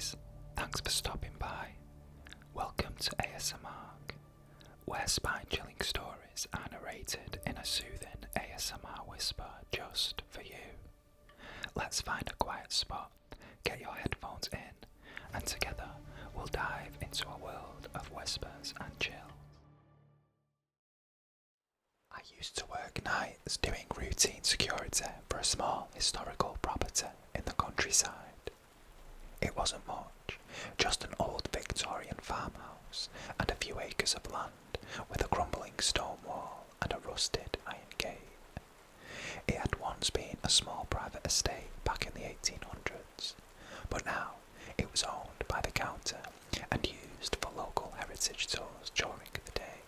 guys, thanks for stopping by. Welcome to ASMR, where spine-chilling stories are narrated in a soothing ASMR whisper just for you. Let's find a quiet spot, get your headphones in, and together we'll dive into a world of whispers and chill. I used to work nights doing routine security for a small historical property in the countryside. It wasn't much, just an old Victorian farmhouse and a few acres of land with a crumbling stone wall and a rusted iron gate. It had once been a small private estate back in the 1800s, but now it was owned by the county and used for local heritage tours during the day.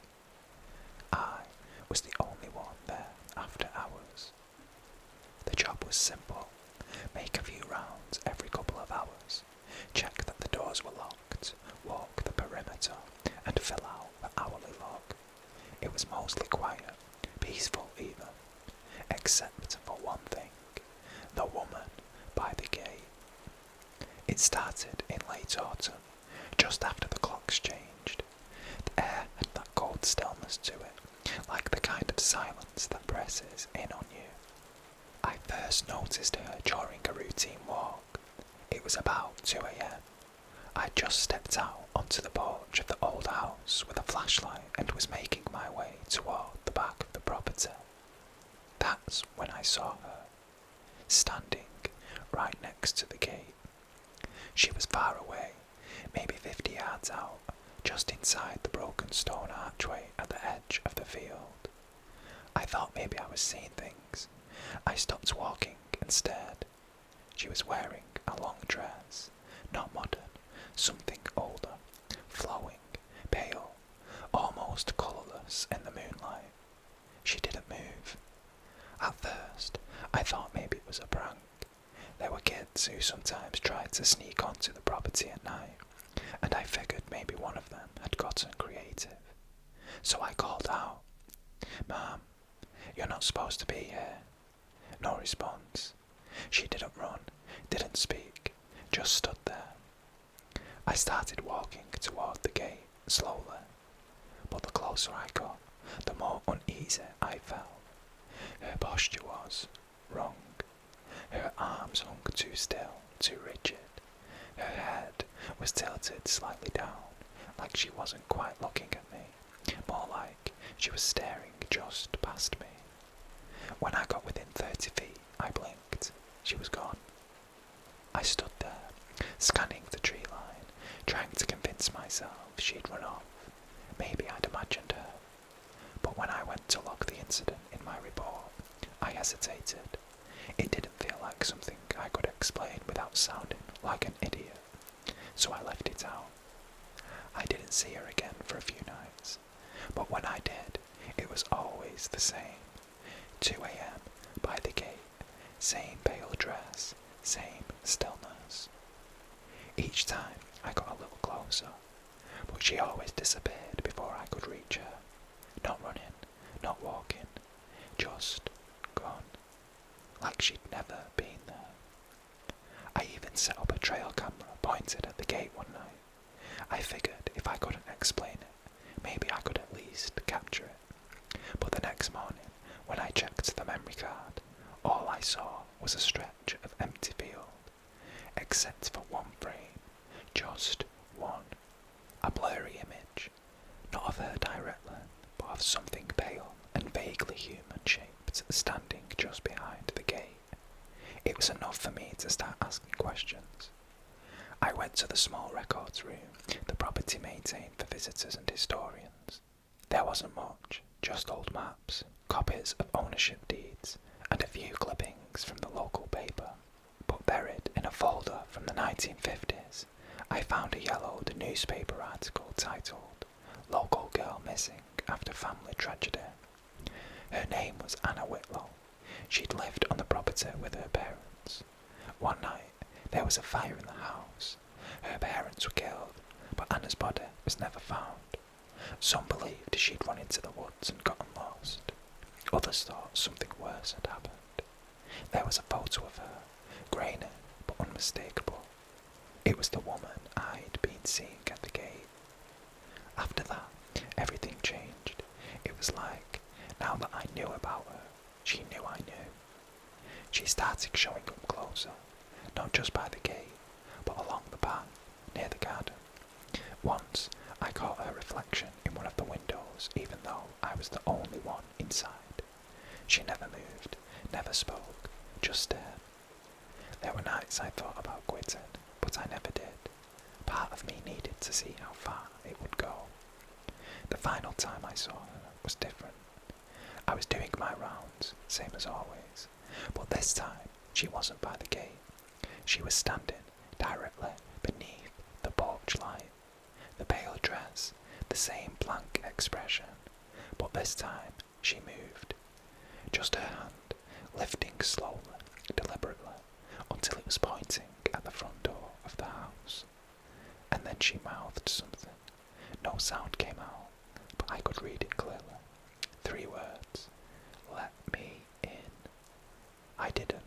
I was the only one there after hours. The job was simple. Make a few rounds every couple of hours, check that the doors were locked, walk the perimeter, and fill out the hourly log. It was mostly quiet, peaceful even, except for one thing, the woman by the gate. It started in late autumn, just after the clocks changed. The air had that cold stillness to it, like the kind of silence that presses in on you. I first noticed her during a routine walk. It was about 2 a.m. I'd just stepped out onto the porch of the old house with a flashlight and was making my way toward the back of the property. That's when I saw her, standing right next to the gate. She was far away, maybe 50 yards out, just inside the broken stone archway at the edge of the field. I thought maybe I was seeing things. I stopped walking and stared. She was wearing a long dress, not modern, something older, flowing, pale, almost colourless in the moonlight. She didn't move. At first, I thought maybe it was a prank. There were kids who sometimes tried to sneak onto the property at night, and I figured maybe one of them had gotten creative. So I called out, "Ma'am, you're not supposed to be here." No response. She didn't run, didn't speak, just stood there. I started walking toward the gate, slowly, but the closer I got, the more uneasy I felt. Her posture was wrong. Her arms hung too still, too rigid. Her head was tilted slightly down, like she wasn't quite looking at me, more like she was staring just past me. When I got within 30 feet, I blinked. She was gone. I stood there, scanning the tree line, trying to convince myself she'd run off. Maybe I'd imagined her. But when I went to log the incident in my report, I hesitated. It didn't feel like something I could explain without sounding like an idiot, so I left it out. I didn't see her again for a few nights, but when I did, it was always the same. 2 a.m. by the gate, same pale dress, same stillness. Each time I got a little closer, but she always disappeared before I could reach her. Not running, not walking, just gone, like she'd never been there. I even set up a trail camera pointed at the gate one night. I figured if I couldn't explain it, maybe I could at least capture it. But the next morning, when I checked the memory card, all I saw was a stretch of empty field, except for one frame, just one, a blurry image, not of her directly, but of something pale and vaguely human shaped standing just behind the gate. It was enough for me to start asking questions. I went to the small records room the property maintained for visitors and historians. There wasn't much, just old maps, copies of ownership deeds, and a few clippings from the local paper. But buried in a folder from the 1950s, I found a yellowed newspaper article titled "Local Girl Missing After Family Tragedy." Her name was Anna Whitlow. She'd lived on the property with her parents. One night, there was a fire in the house. Her parents were killed, but Anna's body was never found. Some believed she'd run into the woods and gotten lost. Others thought something worse had happened. There was a photo of her, grainy but unmistakable. It It was the woman I'd been seeing at the gate. After that, everything changed. It was like, now that I knew about her, she knew I knew. She started showing up closer, not just by the gate, but along the path, near the garden. Once, I caught her reflection in one of the windows, even though I was the only one inside. She never moved, never spoke, just stared. There were nights I thought about quitting, but I never did. Part of me needed to see how far it would go. The final time I saw her was different. I was doing my rounds, same as always, but this time she wasn't by the gate. She was standing directly beneath the porch light. The pale dress, the same blank expression, but this time she moved. Just her hand, lifting slowly, deliberately, until it was pointing at the front door of the house. And then she mouthed something. No sound came out, but I could read it clearly. 3 words. Let me in. I didn't.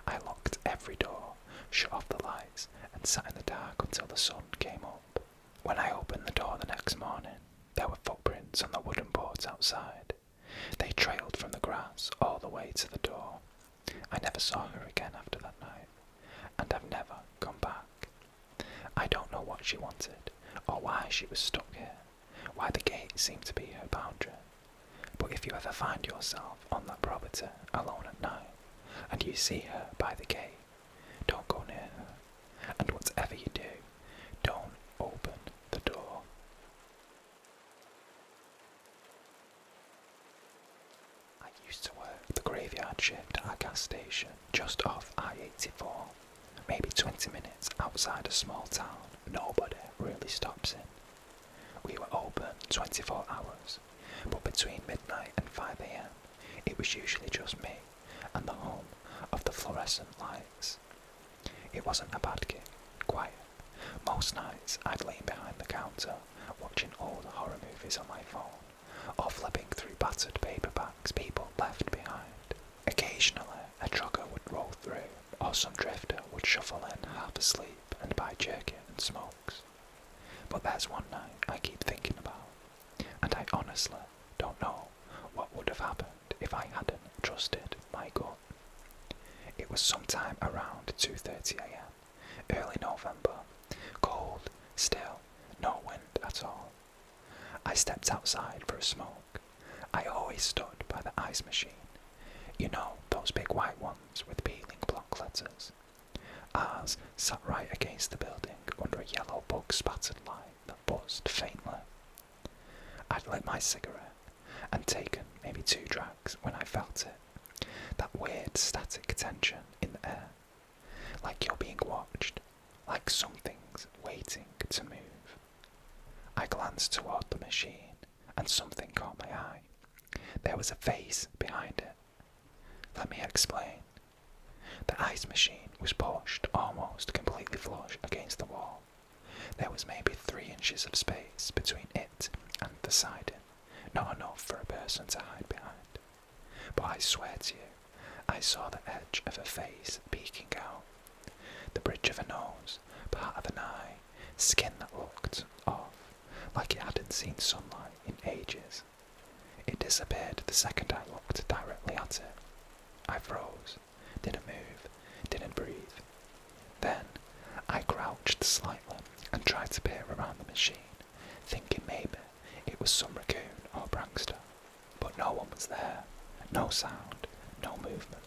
I locked every door, shut off the lights, and sat in the dark until the sun came up. When I opened the door the next morning, there were footprints on the wooden boards outside. They trailed from the grass all the way to the door. I never saw her again after that night, and I've never gone back. I don't know what she wanted, or why she was stuck here, why the gate seemed to be her boundary. But if you ever find yourself on that property alone at night, and you see her by the gate, don't go near her, and whatever you do, don't open the door. I used to work the graveyard shift at a gas station just off I-84, maybe 20 minutes outside a small town nobody really stops in. We were open 24 hours, but between midnight and 5 a.m, it was usually just me and the hum of the fluorescent lights. It wasn't a bad gig, quiet. Most nights I'd lean behind the counter, watching old horror movies on my phone, or flipping through battered paperbacks people left behind. Occasionally, a trucker would roll through, or some drifter would shuffle in half asleep and buy jerky and smokes. But there's one night I keep thinking about, and I honestly don't know what would have happened if I hadn't trusted my gut. It was sometime around 2:30 a.m, early November, cold, still, no wind at all. I stepped outside for a smoke. I always stood by the ice machine. You know, those big white ones with peeling block letters. Ours sat right against the building under a yellow bug-spattered light that buzzed faintly. I'd lit my cigarette and taken maybe 2 drags when I felt it. That weird static tension in the air. Like you're being watched. Like something's waiting to move. I glanced toward the machine and something caught my eye. There was a face behind it. Let me explain. The ice machine was pushed almost completely flush against the wall. There was maybe 3 inches of space between it and the siding, not enough for a person to hide behind. But I swear to you, I saw the edge of a face peeking out. The bridge of a nose, part of an eye, skin that looked off, like it hadn't seen sunlight in ages. It disappeared the second I looked directly at it. I froze, didn't move, didn't breathe. Then, I crouched slightly and tried to peer around the machine, thinking maybe it was some raccoon or prankster. But no one was there, no sound, no movement,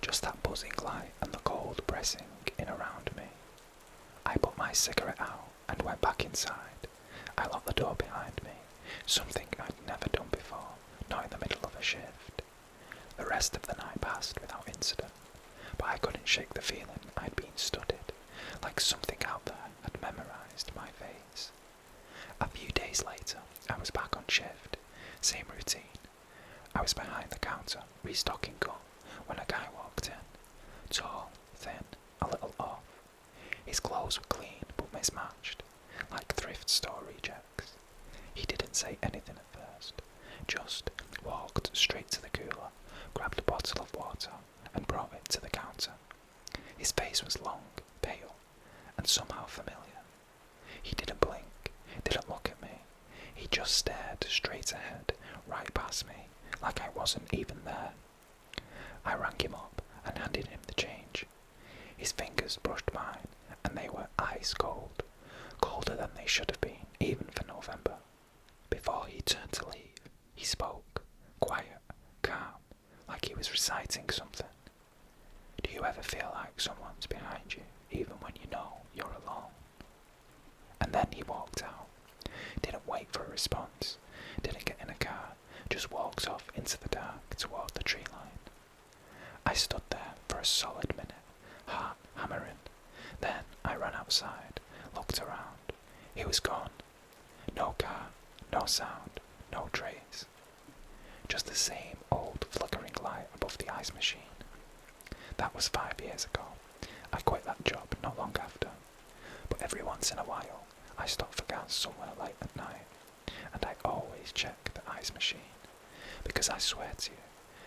just that buzzing light and the cold pressing in around me. I put my cigarette out and went back inside. I locked the door behind me, something I'd never done before, not in the middle of a shift. The rest of the night passed without incident, but I couldn't shake the feeling I'd been studied, like something out there had memorized my face. A few days later, I was back on shift, same routine. I was behind the counter, restocking gum, when a guy walked in. Tall, thin, a little off. His clothes were clean but mismatched, like thrift store rejects. He didn't say anything at first, just walked straight to the cooler, grabbed a bottle of water, and brought it to the counter. His face was long, pale, and somehow just stared straight ahead, right past me, like I wasn't even there. I rang him up and handed him the change. His fingers brushed mine, and they were ice cold, colder than they should have been, even for November. Before he turned to leave, he spoke, quiet, calm, like he was reciting something. Do you ever feel like someone's behind you, even when you know you're alone? And then he walked out. Didn't wait for a response, didn't get in a car, just walked off into the dark toward the tree line. I stood there for a solid minute, heart hammering. Then I ran outside, looked around. He was gone. No car, no sound, no trace. Just the same old flickering light above the ice machine. That was 5 years ago. I quit that job not long after. But every once in a while, I stop for gas somewhere late at night, and I always check the ice machine, because I swear to you,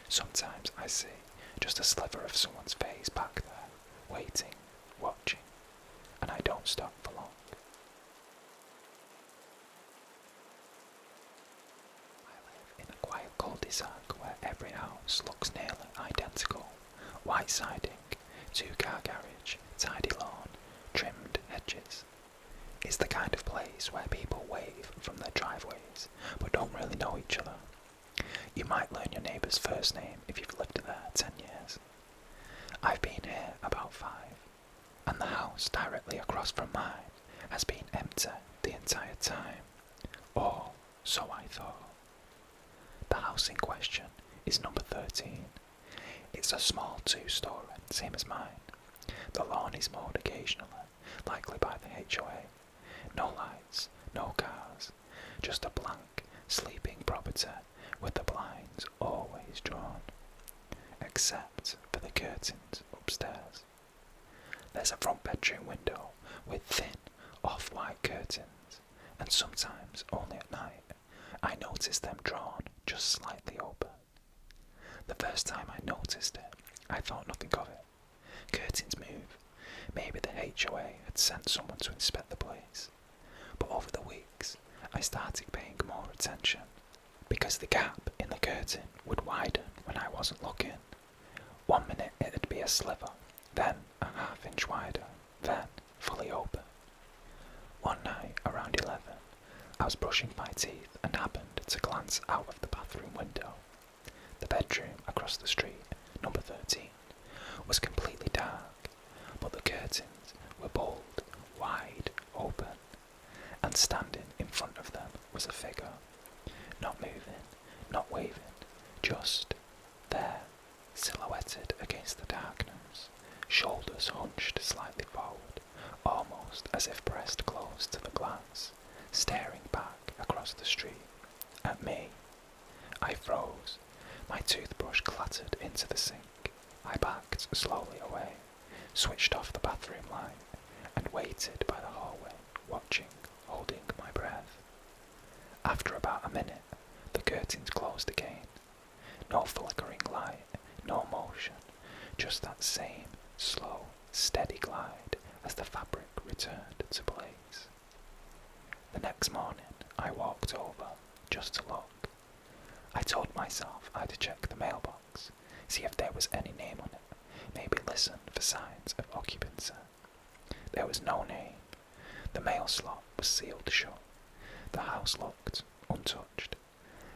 sometimes I see just a sliver of someone's face back there, waiting, watching, and I don't stop for long. I live in a quiet cul-de-sac where every house looks nearly identical. White siding, 2-car garage, tidy lawn, trimmed hedges. It's the kind of place where people wave from their driveways, but don't really know each other. You might learn your neighbour's first name if you've lived there 10 years. I've been here about 5, and the house directly across from mine has been empty the entire time. Or so I thought. The house in question is number 13. It's a small 2-story, same as mine. The lawn is mowed occasionally, likely by the HOA. No lights, no cars, just a blank, sleeping property with the blinds always drawn, except for the curtains upstairs. There's a front bedroom window with thin, off-white curtains, and sometimes only at night I notice them drawn just slightly open. The first time I noticed it, I thought nothing of it. Curtains move. Maybe the HOA had sent someone to inspect the place. But over the weeks, I started paying more attention, because the gap in the curtain would widen when I wasn't looking. 1 minute it'd be a sliver, then a half-inch wider, then fully open. One night, around 11, I was brushing my teeth and happened to glance out of the bathroom window. The bedroom across the street, number 13, was completely dark, but the curtains were bold, wide open, and standing in front of them was a figure, not moving, not waving, just there, silhouetted against the darkness, shoulders hunched slightly forward, almost as if pressed close to the glass, staring back across the street at me. I froze. My toothbrush clattered into the sink. I backed slowly away, switched off the bathroom light, and waited by the hallway, watching, holding my breath. After about a minute, the curtains closed again. No flickering light, no motion, just that same slow, steady glide as the fabric returned to place. The next morning, I walked over just to look. I told myself I'd check the mailbox, see if there was any name on it, maybe listen for signs of occupancy. There was no name. The mail slot was sealed shut. The house looked untouched,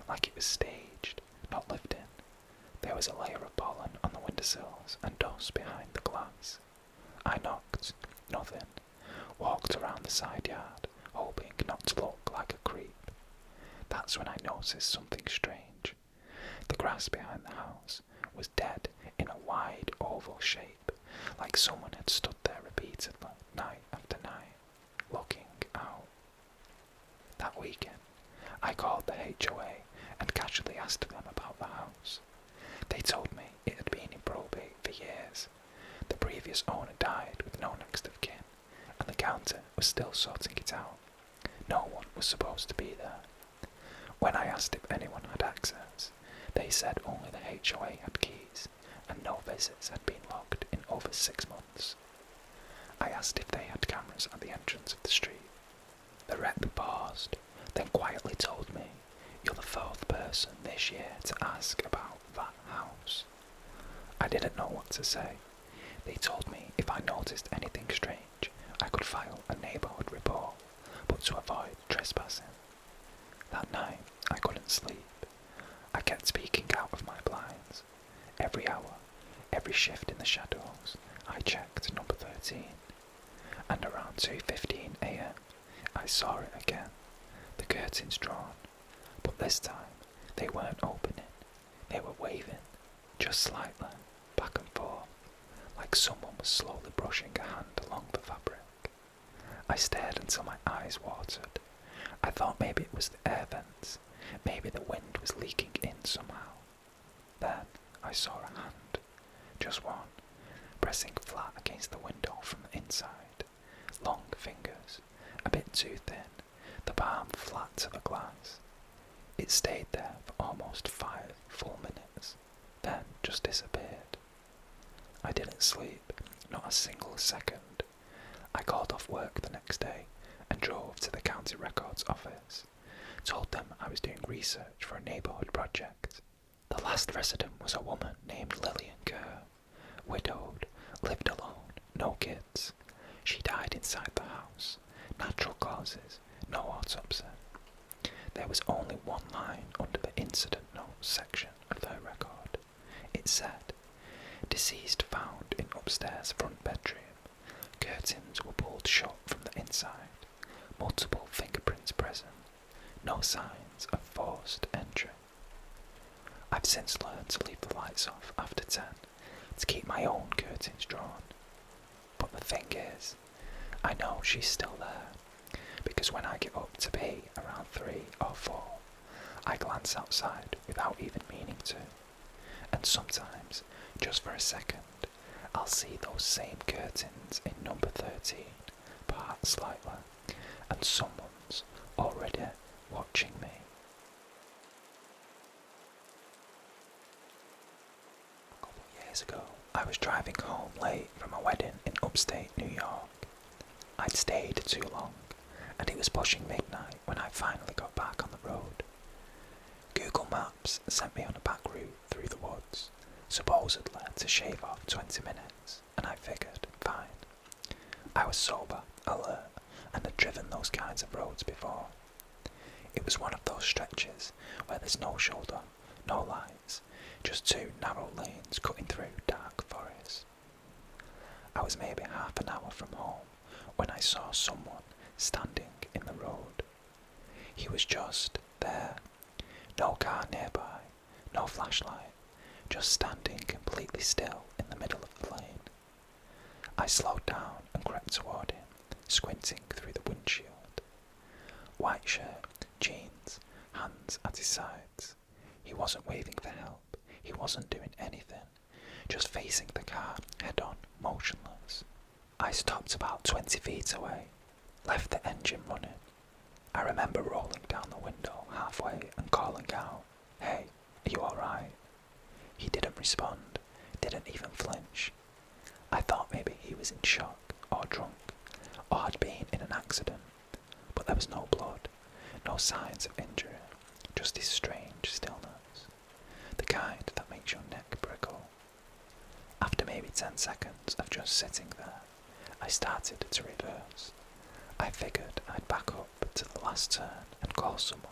like it was staged, not lived in. There was a layer of pollen on the windowsills and dust behind the glass. I knocked, nothing, walked around the side yard, hoping not to look like a creep. That's when I noticed something strange. The grass behind the house was dead in a wide oval shape, like someone had stood there repeatedly, night after night, looking out. That weekend, I called the HOA and casually asked them about the house. They told me it had been in probate for years. The previous owner died with no next of kin, and the county was still sorting it out. No one was supposed to be there. When I asked if anyone had access, they said only the HOA had keys, and no visits had been logged in over 6 months. I asked if they had cameras at the entrance of the street. The rep paused, then quietly told me, "You're the fourth person this year to ask about that house." I didn't know what to say. They told me if I noticed anything strange, I could file a neighbourhood report, but to avoid trespassing. That night, I couldn't sleep. I kept peeking out of my blinds. Every hour, every shift in the shadows, I checked number 13. And around 2:15 a.m, I saw it again, the curtains drawn. But this time, they weren't opening. They were waving, just slightly, back and forth, like someone was slowly brushing a hand along the fabric. I stared until my eyes watered. I thought maybe it was the air vents, maybe the wind was leaking in somehow. Then I saw a hand, just one, pressing flat against the window from the inside. Long fingers, a bit too thin, the palm flat to the glass. It stayed there for almost 5 full minutes, then just disappeared. I didn't sleep, not a single second. I called off work the next day and drove to the county records office. Told them I was doing research for a neighbourhood project. The last resident was a woman named Lillian Kerr, widowed, lived alone, no kids. She died inside the house, natural causes, no autopsy. There was only one line under the incident notes section of their record. It said, "Deceased found in upstairs front bedroom. Curtains were pulled shut from the inside. Multiple fingerprints present. No signs of forced entry." I've since learned to leave the lights off after 10 to keep my own curtains drawn. But the thing is, I know she's still there, because when I get up to pee around 3 or 4, I glance outside without even meaning to. And sometimes, just for a second, I'll see those same curtains in number 13, part slightly, and someone's already watching me. A couple of years ago, I was driving home late from a wedding in upstate New York. I'd stayed too long, and it was pushing midnight when I finally got back on the road. Google Maps sent me on a back route through the woods, supposedly to shave off 20 minutes, and I figured, fine. I was sober, alert, and had driven those kinds of roads before. It was one of those stretches where there's no shoulder, no lights, just 2 narrow lanes cutting through dark forest. I was maybe half an hour from home when I saw someone standing in the road. He was just there. No car nearby, no flashlight, just standing completely still in the middle of the lane. I slowed down and crept toward him, squinting through the windshield. White shirt, jeans, hands at his sides. He wasn't waving for help, he wasn't doing anything, just facing the car head-on, motionless. I stopped about 20 feet away, left the engine running. I remember rolling down the window halfway and calling out, "Hey, are you alright?" He didn't respond, didn't even flinch. I thought maybe he was in shock, or drunk, or had been in an accident, but there was no blood, no signs of injury, just this strange stillness, the kind that makes your neck prickle. After maybe 10 seconds of just sitting there, I started to reverse. I figured I'd back up to the last turn and call someone,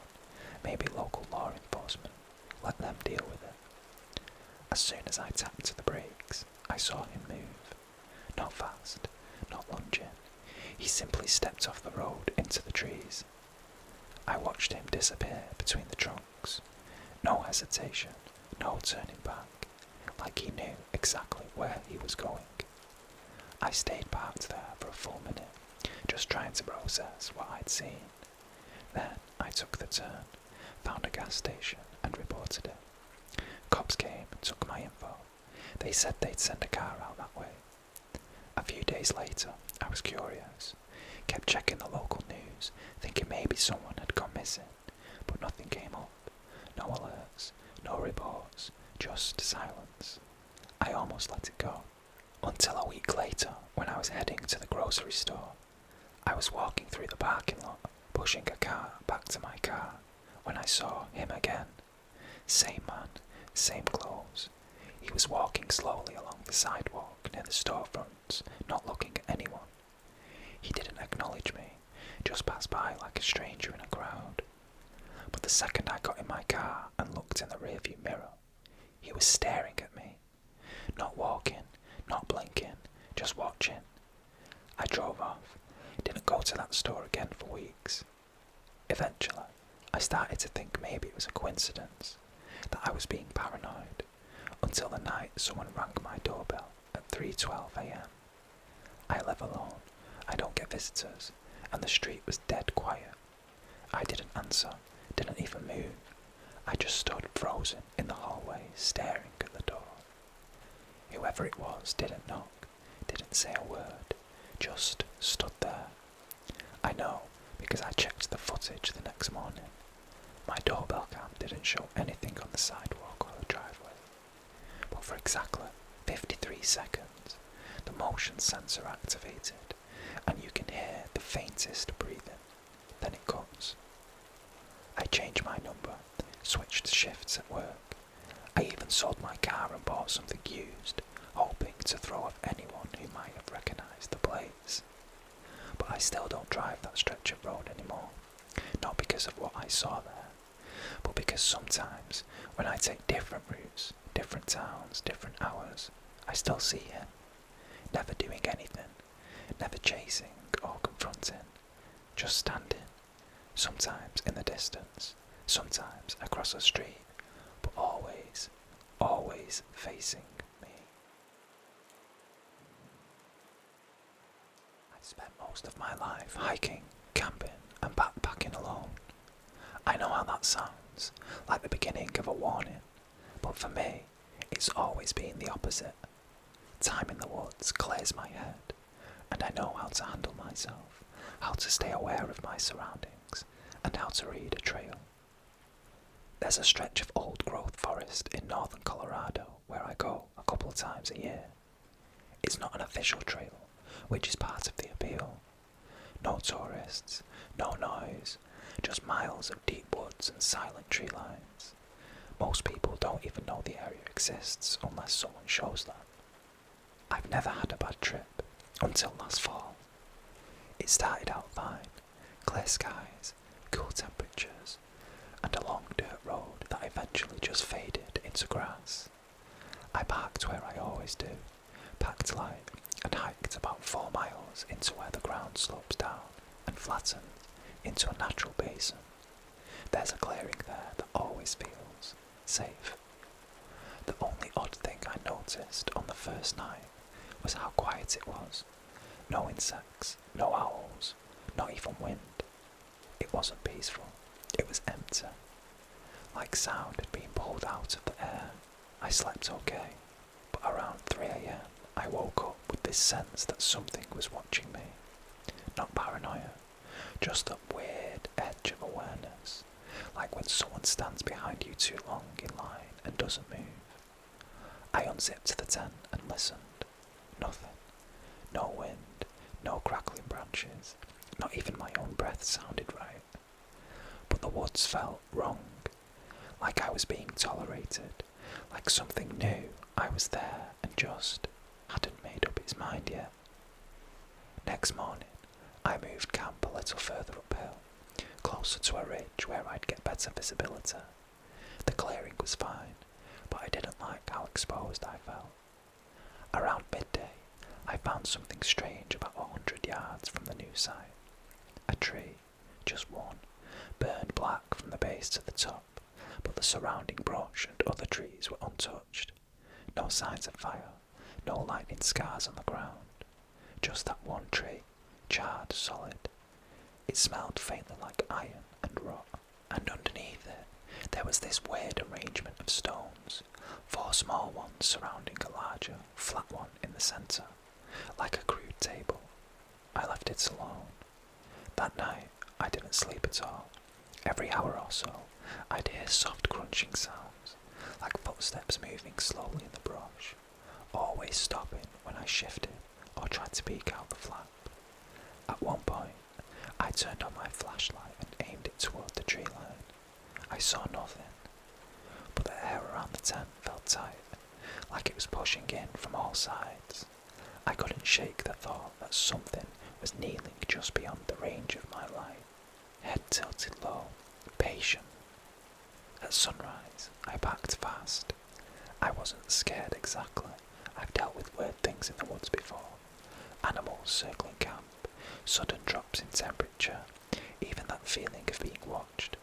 maybe local law enforcement, let them deal with it. As soon as I tapped the brakes, I saw him move. Not fast, not lunging. He simply stepped off the road into the trees. I watched him disappear between the trunks. No hesitation, no turning back, like he knew exactly where he was going. I stayed parked there for a full minute, just trying to process what I'd seen. Then I took the turn, found a gas station and reported it. Cops came and took my info. They said they'd send a car out that way. A few days later, I was curious, kept checking the local news, thinking maybe someone had gone missing, but nothing came up. No alerts, no reports, just silence. I almost let it go. Until a week later, when I was heading to the grocery store. I was walking through the parking lot, pushing a cart back to my car when I saw him again. Same man, same clothes. He was walking slowly along the sidewalk near the storefronts, not looking at anyone. He didn't acknowledge me, just passed by like a stranger in a crowd. But the second I got in my car and looked in the rearview mirror, he was staring at me. Not walking, not blinking, just watching. I drove off, didn't go to that store again for weeks. Eventually, I started to think maybe it was a coincidence, that I was being paranoid, until the night someone rang my doorbell at 3:12 a.m. I live alone, I don't get visitors, and the street was dead quiet. I didn't answer, didn't even move. I just stood frozen in the hallway, staring at the door. Whoever it was didn't knock, didn't say a word, just stood there. I know, because I checked the footage the next morning. My doorbell cam didn't show anything on the sidewalk or the driveway. But for exactly 53 seconds, the motion sensor activated, and you can hear the faintest breathing. Then it cuts. I changed my number, switched shifts at work. I even sold my car and bought something used, hoping to throw off anyone who might have recognised the plates. But I still don't drive that stretch of road anymore, not because of what I saw there, but because sometimes when I take different routes, different towns, different hours, I still see him, never doing anything, never chasing or confronting, just standing, sometimes in the distance, sometimes across the street, but always, always facing me. I spent most of my life hiking, camping and backpacking alone. I know how that sounds, like the beginning of a warning, but for me, it's always been the opposite. Time in the woods clears my head, and I know how to handle myself, how to stay aware of my surroundings, and how to read a trail. There's a stretch of old-growth forest in northern Colorado where I go a couple of times a year. It's not an official trail, which is part of the appeal. No tourists, no noise, just miles of deep woods and silent tree lines. Most people don't even know the area exists unless someone shows them. I've never had a bad trip until last fall. It started out fine, clear skies, cool temperatures, and a long dirt road that eventually just faded into grass. I parked where I always do, packed light, and hiked about 4 miles into where the ground slopes down and flattens into a natural basin. There's a clearing there that always feels safe. The only odd thing I noticed on the first night was how quiet it was. No insects, no owls, not even wind. It wasn't peaceful, it was empty. Like sound had been pulled out of the air. I slept okay, but around 3 a.m. I woke up with this sense that something was watching me. Not paranoia, just that weird edge of awareness, like when someone stands behind you too long in line and doesn't move. I unzipped the tent and listened. Nothing. No wind, no crackling branches, not even my own breath sounded right. But the woods felt wrong, like I was being tolerated, like something knew I was there and just hadn't made up its mind yet. Next morning, I moved camp a little further uphill, closer to a ridge where I'd get better visibility. The clearing was fine, but I didn't like how exposed I felt. Around midday, I found something strange about 100 yards from the new site. A tree, just one, burned black from the base to the top, but the surrounding brush and other trees were untouched. No signs of fire, no lightning scars on the ground. Just that one tree, charred solid. It smelled faintly like iron and rot, and underneath it, there was this weird arrangement of stones, 4 small ones surrounding a larger, flat one in the centre, like a crude table. I left it alone. That night, I didn't sleep at all. Every hour or so, I'd hear soft crunching sounds, like footsteps moving slowly in the brush, always stopping when I shifted or tried to peek out the flap. At one point, I turned on my flashlight saw nothing, but the air around the tent felt tight, like it was pushing in from all sides. I couldn't shake the thought that something was kneeling just beyond the range of my light, head tilted low, patient. At sunrise, I packed fast. I wasn't scared exactly. I've dealt with weird things in the woods before. Animals circling camp, sudden drops in temperature, even that feeling of being watched.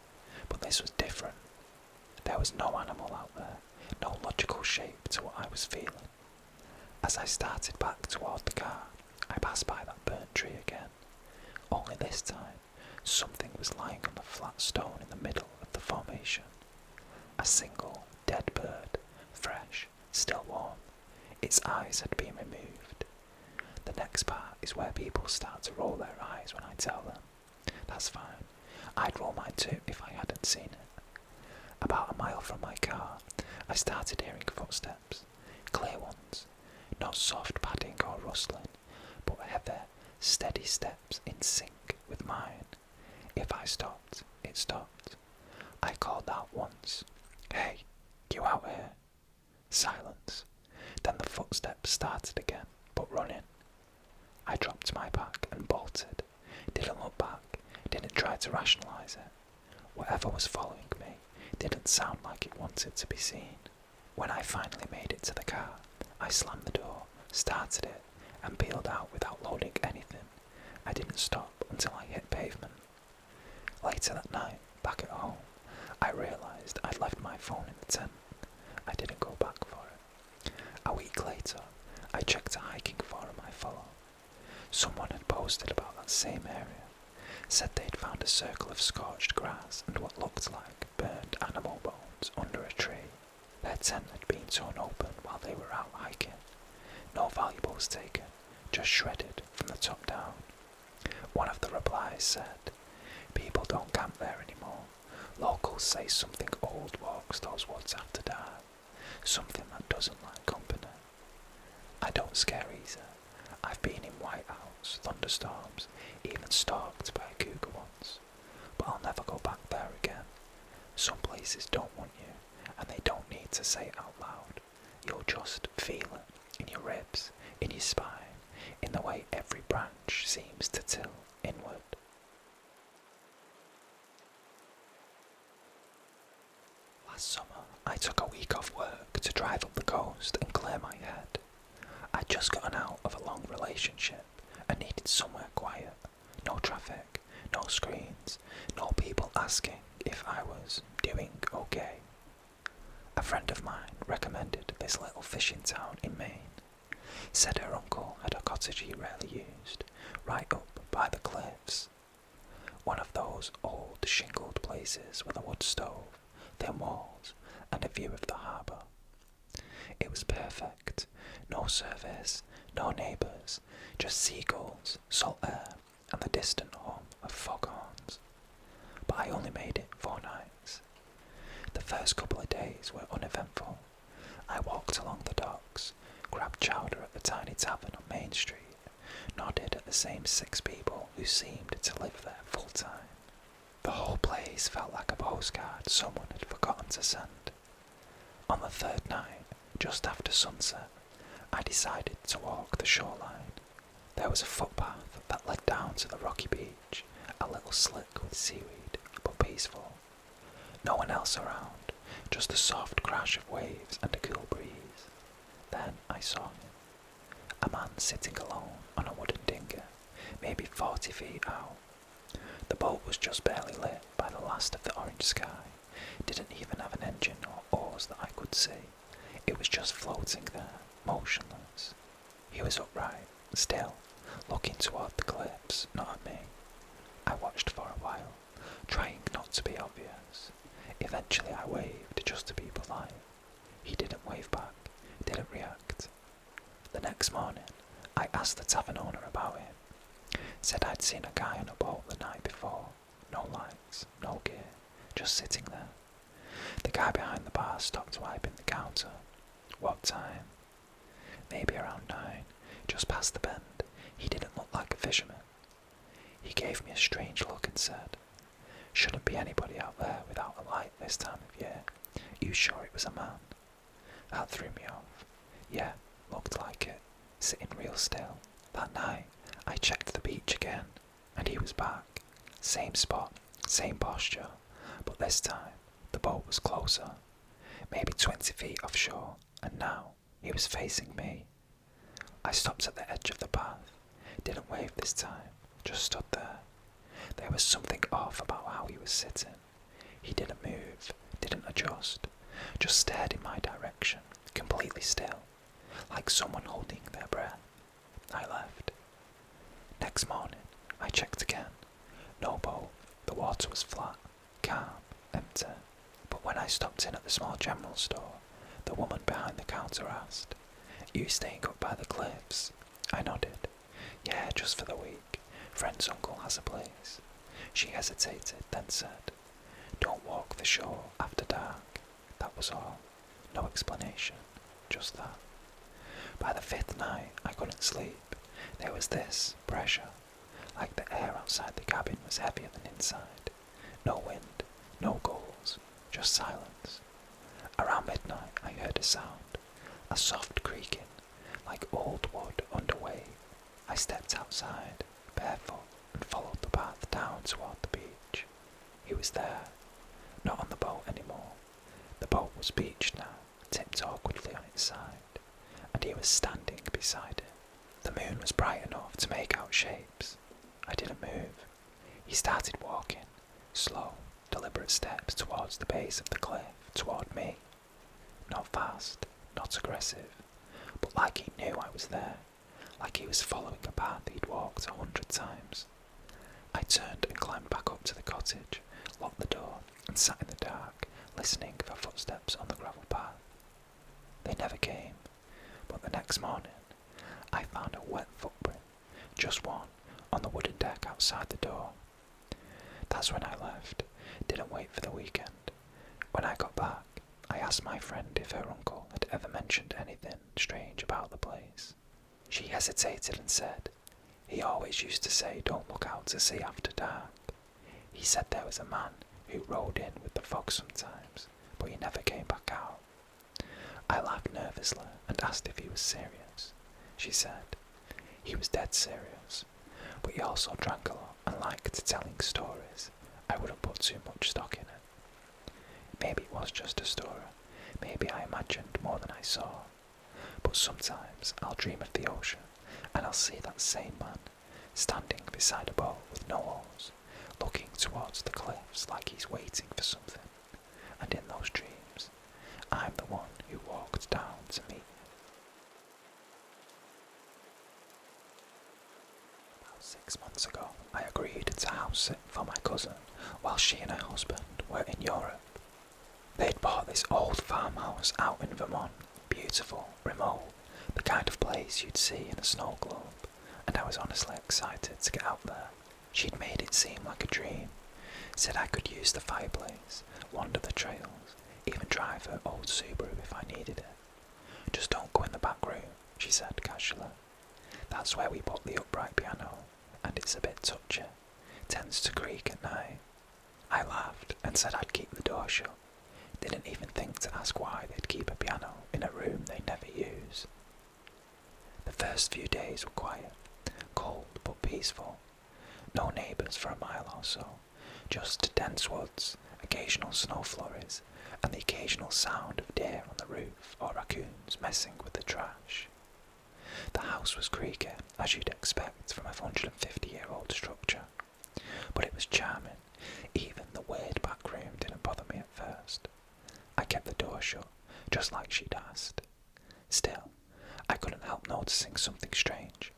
But this was different. There was no animal out there, no logical shape to what I was feeling. As I started back toward the car, I passed by that burnt tree again. Only this time, something was lying on the flat stone in the middle of the formation. A single, dead bird, fresh, still warm. Its eyes had been removed. The next part is where people start to roll their eyes when I tell them. That's fine. I'd roll mine too if I hadn't seen it. About a mile from my car, I started hearing footsteps. Clear ones. Not soft padding or rustling, but heavy, steady steps in sync with mine. If I stopped, it stopped. I called out once. Hey, you out here? Silence. Then the footsteps started again, but running. I dropped my pack and bolted. Didn't look back, didn't try to rationalise it. Whatever was following me didn't sound like it wanted to be seen. When I finally made it to the car, I slammed the door, started it, and peeled out without loading anything. I didn't stop until I hit pavement. Later that night, back at home, I realised I'd left my phone in the tent. I didn't go back for it. A week later, I checked a hiking forum I follow. Someone had posted about that same area, said they'd found a circle of scorched grass and what looked like burned animal bones under a tree. Their tent had been torn open while they were out hiking. No valuables taken, just shredded from the top down. One of the replies said, "People don't camp there anymore. Locals say something old walks those woods after dark. Something that doesn't like company." I don't scare easy. I've been in whiteouts, thunderstorms, even stalked by a cougar once. But I'll never go back there again. Some places don't want you, and they don't need to say it out loud. You'll just feel it in your ribs, in your spine, in the way every branch seems to tilt inward. Last summer, I took a week off work to drive up the coast and clear my head. I'd just gotten out of a long relationship and needed somewhere quiet. No traffic, no screens, no people asking if I was doing okay. A friend of mine recommended this little fishing town in Maine. Said her uncle had a cottage he rarely used, right up by the cliffs. One of those old shingled places with a wood stove, thin walls, and a view of the harbour. It was perfect. No service, no neighbours, just seagulls, salt air, and the distant hum of foghorns. But I only made it 4 nights. The first couple of days were uneventful. I walked along the docks, grabbed chowder at the tiny tavern on Main Street, nodded at the same 6 people who seemed to live there full time. The whole place felt like a postcard someone had forgotten to send. On the 3rd night, just after sunset, I decided to walk the shoreline. There was a footpath that led down to the rocky beach, a little slick with seaweed, but peaceful. No one else around, just the soft crash of waves and a cool breeze. Then I saw him. A man sitting alone on a wooden dinghy, maybe 40 feet out. The boat was just barely lit by the last of the orange sky. Didn't even have an engine or oars that I could see. It was just floating there, motionless. He was upright, still, looking toward the cliffs, not at me. I watched for a while, trying not to be obvious. Eventually I waved just to be polite. He didn't wave back, didn't react. The next morning, I asked the tavern owner about him. Said I'd seen a guy on a boat the night before. No lights, no gear, just sitting there. The guy behind the bar stopped wiping the counter. What time? Maybe around 9, just past the bend. He didn't look like a fisherman. He gave me a strange look and said, Shouldn't be anybody out there without a light this time of year. You sure it was a man? That threw me off. Yeah, looked like it, sitting real still. That night, I checked the beach again, and he was back. Same spot, same posture, but this time, the boat was closer, maybe 20 feet offshore, and now he was facing me. I stopped at the edge of the path, didn't wave this time, just stood there. There was something off about how he was sitting. He didn't move, didn't adjust, just stared in my direction, completely still, like someone holding their breath. I left. Next morning, I checked again. No boat, the water was flat, calm, empty. But when I stopped in at the small general store, the woman behind the counter asked, "You staying up by the cliffs?" I nodded. "Yeah, just for the week. Friend's uncle has a place." She hesitated, then said, "Don't walk the shore after dark." That was all. No explanation, just that. By the 5th night, I couldn't sleep. There was this pressure, like the air outside the cabin was heavier than inside. No wind, no gulls, just silence. Around midnight, I heard a sound, a soft creaking, like old wood under weight. I stepped outside, barefoot, and followed the path down toward the beach. He was there, not on the boat anymore. The boat was beached now, tipped awkwardly on its side, and he was standing beside it. The moon was bright enough to make out shapes. I didn't move. He started walking, slow, deliberate steps towards the base of the cliff, toward me. Not fast, not aggressive, but like he knew I was there, like he was following a path he'd walked 100 times. I turned and climbed back up to the cottage, locked the door, and sat in the dark, listening for footsteps on the gravel path. They never came, but the next morning, I found a wet footprint, just one, on the wooden deck outside the door. That's when I left, didn't wait for the weekend. When I got back, I asked my friend if her uncle had ever mentioned anything strange about the place. She hesitated and said, "He always used to say don't look out to sea after dark. He said there was a man who rode in with the fog sometimes, but he never came back out." I laughed nervously and asked if he was serious. She said, "He was dead serious, but he also drank a lot and liked telling stories. I wouldn't put too much stock in it. Maybe it was just a story, maybe I imagined more than I saw, but sometimes I'll dream of the ocean and I'll see that same man standing beside a boat with no oars, looking towards the cliffs like he's waiting for something, and in those dreams, I'm the one who walked down to meet him." About 6 months ago, I agreed to house sit for my cousin while she and her husband were in Europe. They'd bought this old farmhouse out in Vermont, beautiful, remote, the kind of place you'd see in a snow globe, and I was honestly excited to get out there. She'd made it seem like a dream, said I could use the fireplace, wander the trails, even drive her old Subaru if I needed it. "Just don't go in the back room," she said casually. "That's where we put the upright piano, and it's a bit touchy, tends to creak at night." I laughed and said I'd keep the door shut. Didn't even think to ask why they'd keep a piano in a room they never use. The first few days were quiet, cold but peaceful. No neighbours for a mile or so, just dense woods, occasional snow flurries, and the occasional sound of deer on the roof or raccoons messing with the trash. The house was creaky, as you'd expect from a 150-year-old structure, but it was charming. Even the weird back room didn't bother me at first. I kept the door shut, just like she'd asked. Still, I couldn't help noticing something strange.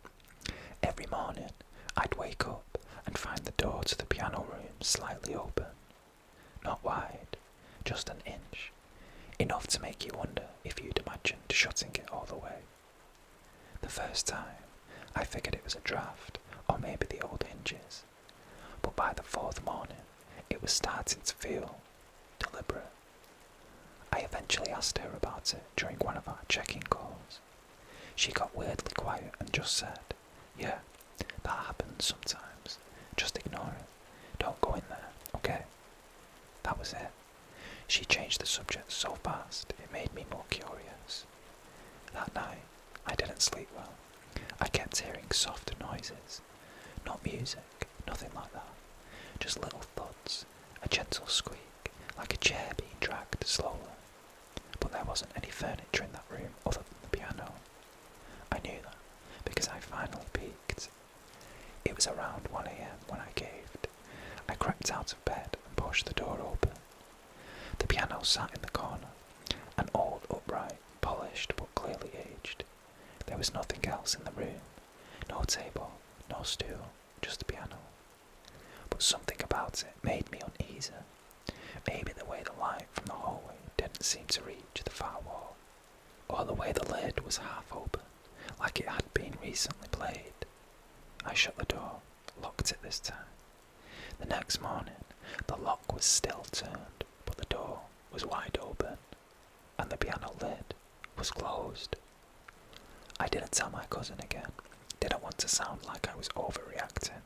Every morning, I'd wake up and find the door to the piano room slightly open. Not wide, just an inch, enough to make you wonder if you'd imagined shutting it all the way. The first time, I figured it was a draft, or maybe the old hinges, but by the 4th morning, it was starting to feel deliberate. I eventually asked her about it during one of our check-in calls. She got weirdly quiet and just said, "Yeah, that happens sometimes. Just ignore it. Don't go in there, okay?" She changed the subject so fast it made me more curious. That night, I didn't sleep well. I kept hearing soft noises. Not music, nothing like that. Just little thuds, a gentle squeak, like a chair being dragged slowly. But there wasn't any furniture in that room other than the piano. I knew that because I finally peeked. It was around 1 a.m. when I caved. I crept out of bed and pushed the door open. The piano sat in the corner, an old, upright, polished but clearly aged. There was nothing else in the room. No table, no stool, just a piano. But something about it made me uneasy. Maybe the way the light from the hallway didn't seem to reach the far wall, or the way the lid was half open, like it had been recently played. I shut the door, locked it this time. The next morning, the lock was still turned, but the door was wide open, and the piano lid was closed. I didn't tell my cousin again, didn't want to sound like I was overreacting,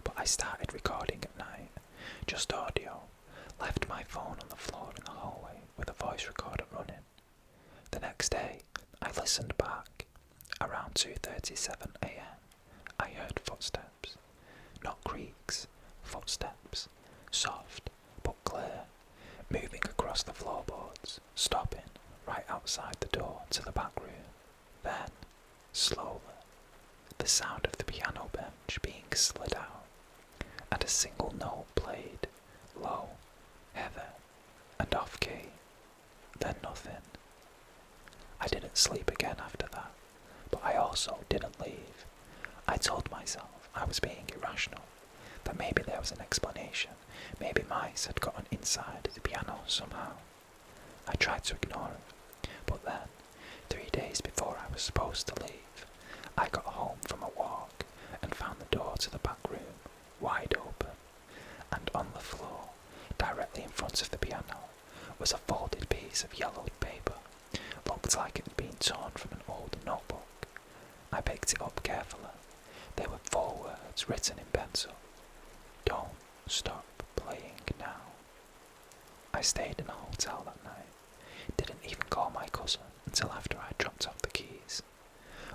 but I started recording at night, just audio, left my phone on the floor in the hallway with a voice recorder running. The next day, I listened back. Around 2:37 a.m, I heard footsteps. Not creaks, footsteps, soft but clear, moving across the floorboards, stopping right outside the door to the back room. Then, slowly, the sound of the piano bench being slid out, and a single note played, low, heavy, and off-key. Then nothing. I didn't sleep again after that, but I also didn't leave. I told myself I was being irrational, that maybe there was an explanation, maybe mice had gotten inside the piano somehow. I tried to ignore it, but then, 3 days before I was supposed to leave, I got home from a walk and found the door to the back room wide open, and on the floor, directly in front of the piano, was a folded piece of yellowed paper. Looked like it had been torn from an old notebook. I picked it up carefully. There were 4 words written in pencil. Don't stop playing now. I stayed in a hotel that night. Didn't even call my cousin until after I dropped off the keys.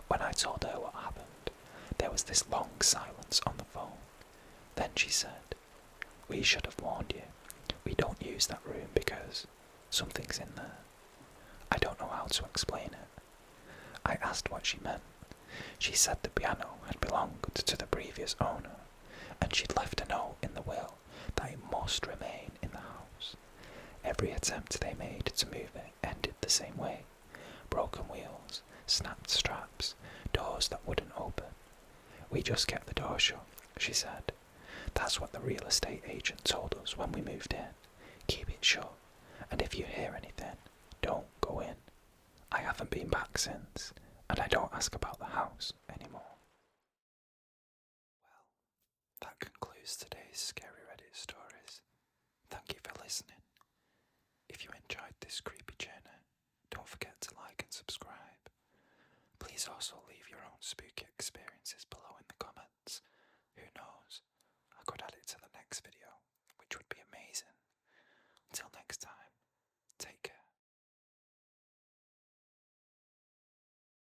When I told her what happened, there was this long silence on the phone. Then she said, "We should have warned you. We don't use that room because something's in there." I don't know how to explain it. I asked what she meant. She said the piano had belonged to the previous owner, and she'd left a note in the will that it must remain in the house. Every attempt they made to move it ended the same way. Broken wheels, snapped straps, doors that wouldn't open. We just kept the door shut, she said. That's what the real estate agent told us when we moved in. Keep it shut, and if you hear anything, don't go in. I haven't been back since, and I don't ask about the house anymore. Well, that concludes today's Scary Reddit stories. Thank you for listening. If you enjoyed this creepy journey, don't forget to like and subscribe. Please also leave your own spooky experiences below in the comments. Who knows, I could add it to the next video, which would be amazing. Until next time, take care.